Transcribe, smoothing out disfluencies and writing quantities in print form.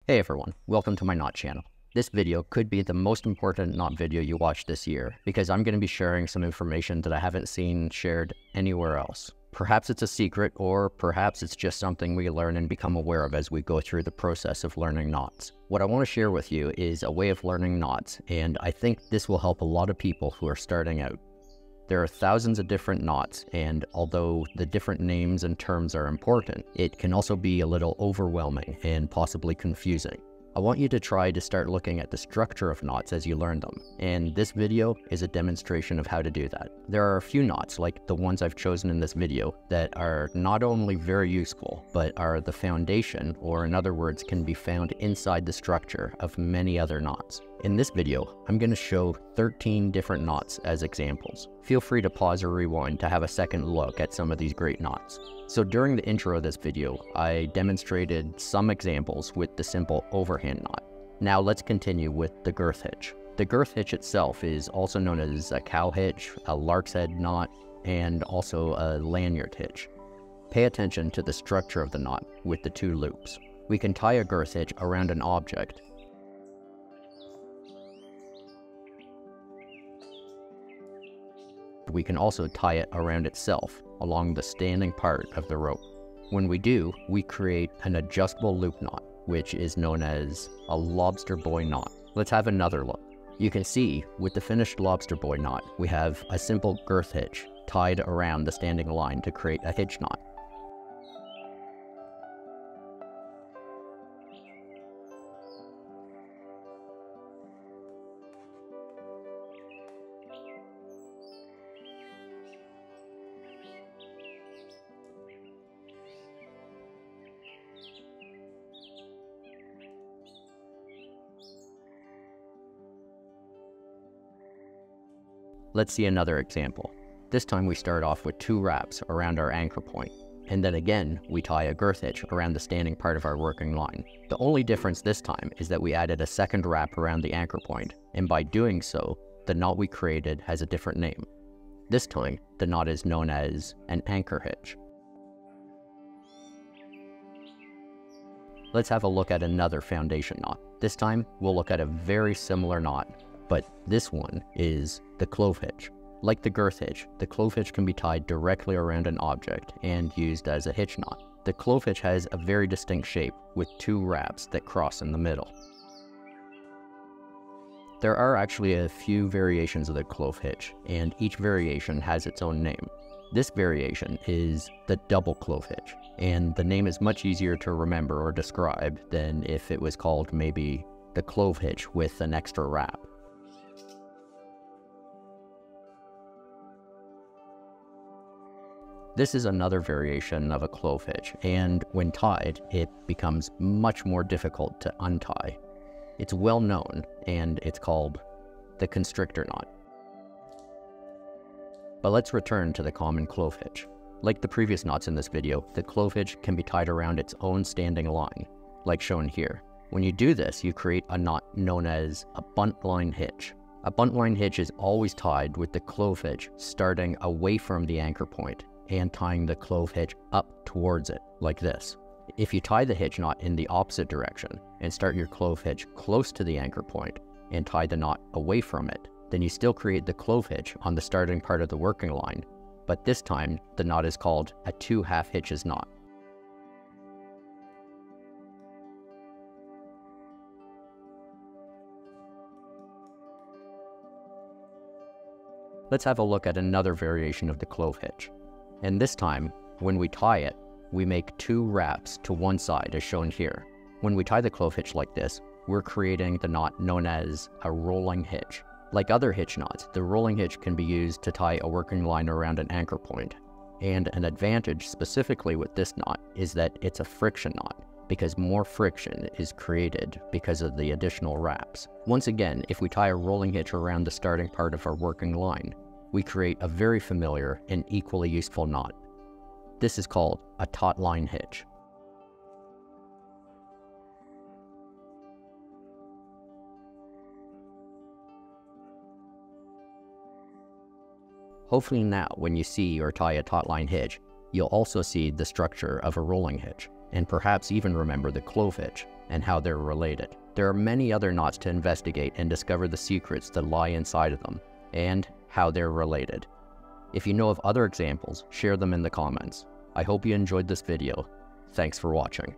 Hey everyone, welcome to my knot channel. This video could be the most important knot video you watch this year because I'm going to be sharing some information that I haven't seen shared anywhere else. Perhaps it's a secret, or perhaps it's just something we learn and become aware of as we go through the process of learning knots. What I want to share with you is a way of learning knots, and I think this will help a lot of people who are starting out. There are thousands of different knots, and although the different names and terms are important, it can also be a little overwhelming and possibly confusing. I want you to try to start looking at the structure of knots as you learn them, and this video is a demonstration of how to do that. There are a few knots, like the ones I've chosen in this video, that are not only very useful, but are the foundation, or in other words, can be found inside the structure of many other knots. In this video, I'm going to show 13 different knots as examples. Feel free to pause or rewind to have a second look at some of these great knots. So during the intro of this video, I demonstrated some examples with the simple overhand knot. Now let's continue with the girth hitch. The girth hitch itself is also known as a cow hitch, a lark's head knot, and also a lanyard hitch. Pay attention to the structure of the knot with the two loops. We can tie a girth hitch around an object. We can also tie it around itself along the standing part of the rope. When we do, we create an adjustable loop knot, which is known as a lobster boy knot. Let's have another look. You can see with the finished lobster boy knot, we have a simple girth hitch tied around the standing line to create a hitch knot. Let's see another example. This time we start off with 2 wraps around our anchor point, and then again we tie a girth hitch around the standing part of our working line. The only difference this time is that we added a second wrap around the anchor point, and by doing so, the knot we created has a different name. This time, the knot is known as an anchor hitch. Let's have a look at another foundation knot. This time, we'll look at a very similar knot, but this one is the clove hitch. Like the girth hitch, the clove hitch can be tied directly around an object and used as a hitch knot. The clove hitch has a very distinct shape with 2 wraps that cross in the middle. There are actually a few variations of the clove hitch, and each variation has its own name. This variation is the double clove hitch, and the name is much easier to remember or describe than if it was called maybe the clove hitch with an extra wrap. This is another variation of a clove hitch, and when tied, it becomes much more difficult to untie. It's well known, and it's called the constrictor knot. But let's return to the common clove hitch. Like the previous knots in this video, the clove hitch can be tied around its own standing line, like shown here. When you do this, you create a knot known as a buntline hitch. A buntline hitch is always tied with the clove hitch starting away from the anchor point and tying the clove hitch up towards it, like this. If you tie the hitch knot in the opposite direction and start your clove hitch close to the anchor point and tie the knot away from it, then you still create the clove hitch on the starting part of the working line, but this time the knot is called a 2 half hitches knot. Let's have a look at another variation of the clove hitch. And this time, when we tie it, we make 2 wraps to one side as shown here. When we tie the clove hitch like this, we're creating the knot known as a rolling hitch. Like other hitch knots, the rolling hitch can be used to tie a working line around an anchor point. And an advantage specifically with this knot is that it's a friction knot, because more friction is created because of the additional wraps. Once again, if we tie a rolling hitch around the starting part of our working line, we create a very familiar and equally useful knot. This is called a taut line hitch. Hopefully now, when you see or tie a taut line hitch, You'll also see the structure of a rolling hitch, and perhaps even remember the clove hitch and how they're related. There are many other knots to investigate and discover the secrets that lie inside of them, and how they're related. If you know of other examples, share them in the comments. I hope you enjoyed this video. Thanks for watching.